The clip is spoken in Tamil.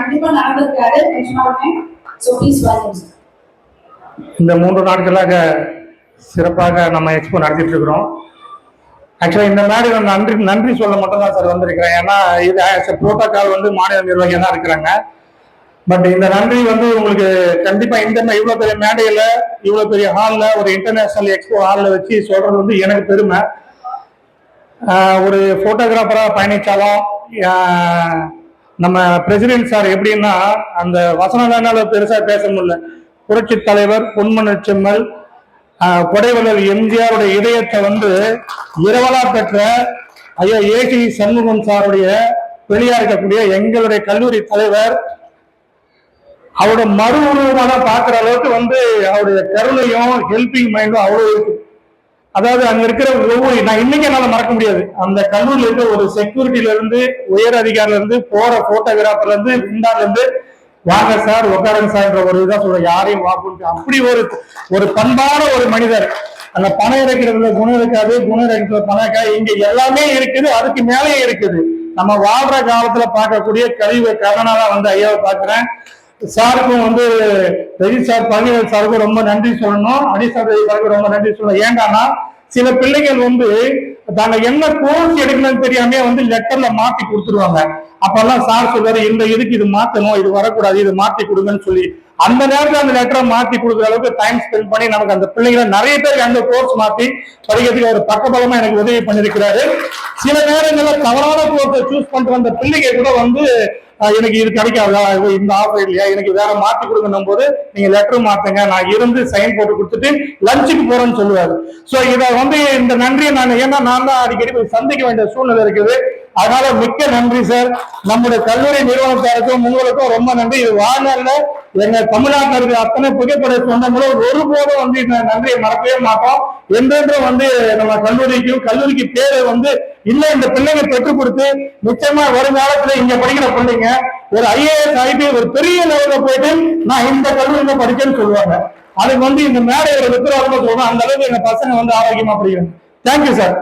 கண்டிப்பா நடந்திருக்காரு. So please welcome sir. இந்த 3 நாட்களாக சிறப்பாக நம்ம எக்ஸ்போ நடத்திட்டு இருக்கிறோம். ஆக்சுவலா இந்த மாதிரி நன்றி சொல்ல மட்டும் தான் சார் வந்திருக்கிறேன். ஏன்னா இது புரோட்டோகால் வந்து மாநில நிர்வாகிகள் தான் இருக்கிறாங்க. பட் இந்த நன்றி வந்து உங்களுக்கு கண்டிப்பா இந்த இவ்வளவு பெரிய மேடையில இவ்வளவு பெரிய ஹால்ல ஒரு இன்டர்நேஷனல் எக்ஸ்போ ஹால்ல வச்சு சொல்றது வந்து எனக்கு பெருமை. ஒரு போட்டோகிராஃபரா பயணிச்சாலும் நம்ம பிரசிடென்ட் சார் எப்படின்னா அந்த வசனம் பெருசா பேச முடியல. புரட்சி தலைவர் பொன்மன செம்மல் கொடைவள்ளல் எம்ஜிஆருடைய இதயத்தை வந்து இரவலா பெற்ற ஐயா ஏசி சண்முகம் சாருடைய வெளியா இருக்கக்கூடிய எங்களுடைய கல்லூரி தலைவர் அவருடைய மறு உருவமாக பார்க்கிற அளவுக்கு வந்து அவருடைய கருணையும் ஹெல்பிங் மைண்டும் அவ்வளவு இருக்கு. அதாவது அங்க இருக்கிற ஒவ்வொரு நான் இன்னைக்கு என்னால மறக்க முடியாது. அந்த கல்லூரியில இருக்க ஒரு செக்யூரிட்டில இருந்து உயர் அதிகாரில இருந்து போற போட்டோகிராஃபர்ல இருந்து விண்டால இருந்து வாங்க சார் உட்காருங்க சார்ன்ற ஒரு இதான் சொல்ற யாரையும் வாக்கு அப்படி ஒரு பண்பான ஒரு மனிதர். அந்த பணம் இறக்கிறதுல குணம் இருக்காது, குணம் இறக்கிறது பணம் இருக்காது. இங்க எல்லாமே இருக்குது, அதுக்கு மேலேயே இருக்குது. நம்ம வாழ்ற காலத்துல பார்க்கக்கூடிய கழிவு காரணம் வந்து ஐயாவை பாக்குறேன். சாருக்கும் வந்து ரவி சார் பழனிவேல் சாருக்கும் ரொம்ப நன்றி சொல்லணும். அடிசார் ரவி சாருக்கும் ரொம்ப நன்றி சொல்லணும். ஏண்டானா சில பிள்ளைகள் வந்து தாங்க என்ன கோர்ஸ் எடுக்கணும்னு தெரியாம வந்து லெட்டர்ல மாத்தி கொடுத்துருவாங்க. அப்பெல்லாம் சார் சொல்றாரு இந்த இதுக்கு இது மாத்தணும், இது வரக்கூடாது, இது மாத்தி கொடுங்கன்னு சொல்லி அந்த நேரத்துல அந்த லெட்டரை மாத்தி கொடுக்குற அளவுக்கு டைம் ஸ்பெண்ட் பண்ணி நமக்கு அந்த பிள்ளைங்களை நிறைய பேருக்கு அந்த கோர்ஸ் மாத்தி படிக்கிறதுக்கு ஒரு பக்கபலமா எனக்கு உதவி பண்ணிருக்கிறாரு. சில நேரங்கள்ல தவறான கோர்ஸை சூஸ் பண்ணிட்டு வந்த பிள்ளைங்க கூட வந்து எனக்கு இது கிடைக்காதா, இந்த ஆஃபர் இல்லையா, எனக்கு வேற மாத்தி கொடுக்கணும் போது நீங்க லெட்டர் மாத்துங்க, நான் இருந்து சைன் போட்டு கொடுத்துட்டு லஞ்சுக்கு போறேன்னு சொல்லுவாரு. சோ இதை வந்து இந்த நன்றியை நான் ஏன்னா நான் தான் அடிக்கடி போய் சந்திக்க வேண்டிய சூழ்நிலை இருக்குது. அதனால மிக்க நன்றி சார். நம்முடைய கல்லூரி நிறுவனத்தாருக்கும் உங்களுக்கும் ரொம்ப நன்றி. இது வாழ்நாள்ல எங்க தமிழ்நாட்டில் இருக்கிற அத்தனை புகைப்பட சொந்தங்களும் ஒருபோதும் வந்து இந்த நன்றியை மறக்கவே மாட்டோம். என்றென்றும் வந்து நம்ம கல்லூரிக்கு பேரை வந்து இன்னும் இந்த பிள்ளைங்க பெற்றுக் கொடுத்து நிச்சயமா வருங்காலத்துல இங்க படிக்கிற பிள்ளைங்க ஒரு IAS ஆகிட்டு ஒரு பெரிய லெவல்ல போயிட்டு நான் இந்த கல்லூரியில படிச்சேன்னு சொல்லுவாங்க. அதுக்கு வந்து இந்த மேடையோட வித்திராசமா சொல்றோம். அந்த அளவுக்கு எங்க பசங்க வந்து ஆரோக்கியமா படிக்கிறாங்க. Thank you sir.